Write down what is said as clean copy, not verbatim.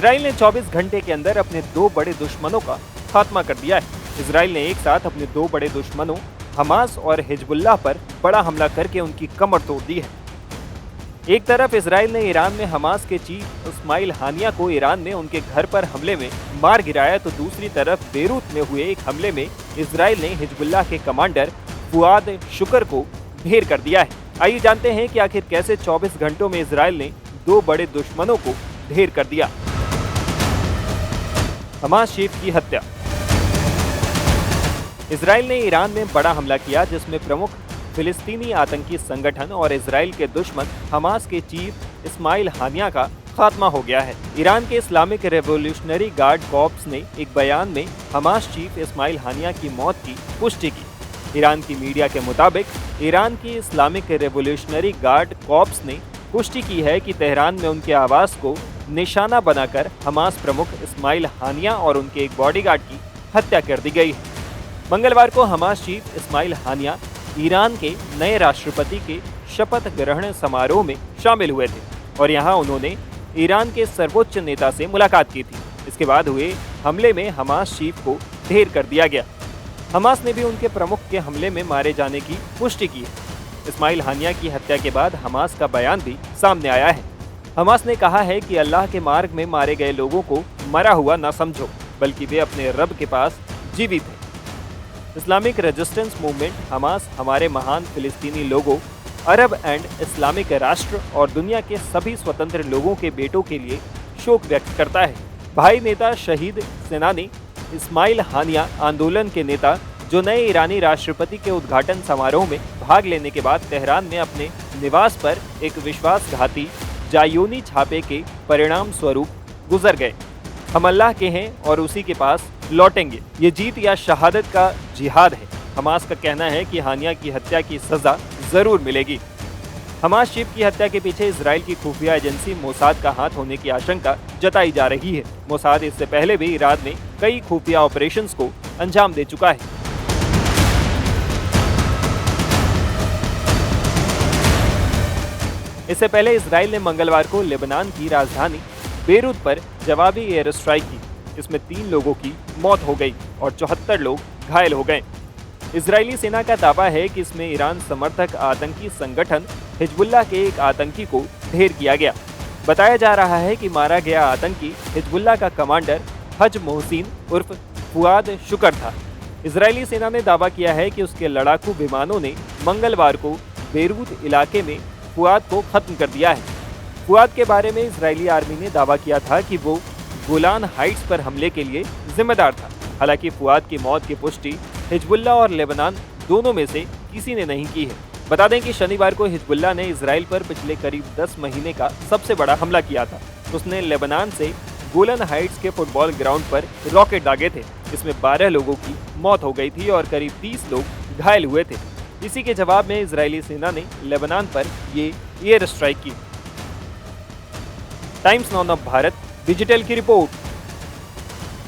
Israel ने 24 घंटे के अंदर अपने दो बड़े दुश्मनों का खात्मा कर दिया है। इजराइल ने एक साथ अपने दो बड़े दुश्मनों हमास और हिजबुल्लाह पर बड़ा हमला करके उनकी कमर तोड़ दी है। एक तरफ इजराइल ने ईरान में हमास के चीफ इस्माइल हानिया को ईरान में उनके घर पर हमले में मार गिराया, तो दूसरी तरफ बेरूत में हुए एक हमले में इजराइल ने हिजबुल्लाह के कमांडर फुआद शुकर को ढेर कर दिया है। आइए जानते हैं कि आखिर कैसे 24 घंटों में इजराइल ने दो बड़े दुश्मनों को ढेर कर दिया। हमास चीफ की हत्या। इजराइल ने ईरान में बड़ा हमला किया, जिसमें प्रमुख फिलिस्तीनी आतंकी संगठन और इजराइल के दुश्मन हमास के चीफ इस्माइल हानिया का खात्मा हो गया है। ईरान के इस्लामिक रेवोल्यूशनरी गार्ड कॉर्प्स ने एक बयान में हमास चीफ इस्माइल हानिया की मौत की पुष्टि की। ईरान की मीडिया के मुताबिक ईरान की इस्लामिक रेवोल्यूशनरी गार्ड कॉर्प्स ने पुष्टि की है कि तेहरान में उनके आवास को निशाना बनाकर हमास प्रमुख इस्माइल हानिया और उनके एक बॉडीगार्ड की हत्या कर दी गई है। मंगलवार को हमास चीफ इस्माइल हानिया ईरान के नए राष्ट्रपति के शपथ ग्रहण समारोह में शामिल हुए थे और यहां उन्होंने ईरान के सर्वोच्च नेता से मुलाकात की थी। इसके बाद हुए हमले में हमास चीफ को ढेर कर दिया गया। हमास ने भी उनके प्रमुख के हमले में मारे जाने की पुष्टि की है। इस्माइल हानिया की हत्या के बाद हमास का बयान भी सामने आया है। हमास ने कहा है कि अल्लाह के मार्ग में मारे गए लोगों को मरा हुआ न समझो, बल्कि वे अपने रब के पास जीवित हैं। इस्लामिक रेजिस्टेंस मूवमेंट हमास हमारे महान फिलिस्तीनी लोगों, अरब एंड इस्लामिक राष्ट्र और दुनिया के सभी स्वतंत्र लोगों के बेटों के लिए शोक व्यक्त करता है। भाई नेता शहीद सेनानी इस्माइल हानिया आंदोलन के नेता, जो नए ईरानी राष्ट्रपति के उद्घाटन समारोह में भाग लेने के बाद तेहरान में अपने निवास पर एक विश्वासघाती जायूनी छापे के परिणाम स्वरूप गुजर गए। हम अल्लाह के हैं और उसी के पास लौटेंगे। ये जीत या शहादत का जिहाद है। हमास का कहना है कि हानिया की हत्या की सजा जरूर मिलेगी। हमास चीफ की हत्या के पीछे इजराइल की खुफिया एजेंसी मोसाद का हाथ होने की आशंका जताई जा रही है। मोसाद इससे पहले भी ईरान में कई खुफिया ऑपरेशंस को अंजाम दे चुका है। इससे पहले इजराइल ने मंगलवार को लेबनान की राजधानी बेरूत पर जवाबी एयर स्ट्राइक की। इसमें 3 लोगों की मौत हो गई और 74 लोग घायल हो गए। इजरायली सेना का दावा है कि इसमें ईरान समर्थक आतंकी संगठन हिजबुल्लाह के एक आतंकी को ढेर किया गया। बताया जा रहा है कि मारा गया आतंकी हिजबुल्लाह का कमांडर हज मोहसिन उर्फ फुआद शुकर था। इजरायली सेना ने दावा किया है कि उसके लड़ाकू विमानों ने मंगलवार को बेरूत इलाके में फुआद को खत्म कर दिया है। फुआद के बारे में इजरायली आर्मी ने दावा किया था कि वो गोलान हाइट्स पर हमले के लिए जिम्मेदार था। हालांकि फुआद की मौत की पुष्टि हिजबुल्लाह और लेबनान दोनों में से किसी ने नहीं की है। बता दें कि शनिवार को हिजबुल्लाह ने इजराइल पर पिछले करीब 10 महीने का सबसे बड़ा हमला किया था। उसने लेबनान से गोलन हाइट्स के फुटबॉल ग्राउंड पर रॉकेट दागे थे। इसमें 12 लोगों की मौत हो गई थी और करीब 30 लोग घायल हुए थे। इसी के जवाब में इजरायली सेना ने लेबनान पर ये एयर स्ट्राइक की। Times now of Bharat digital की रिपोर्ट।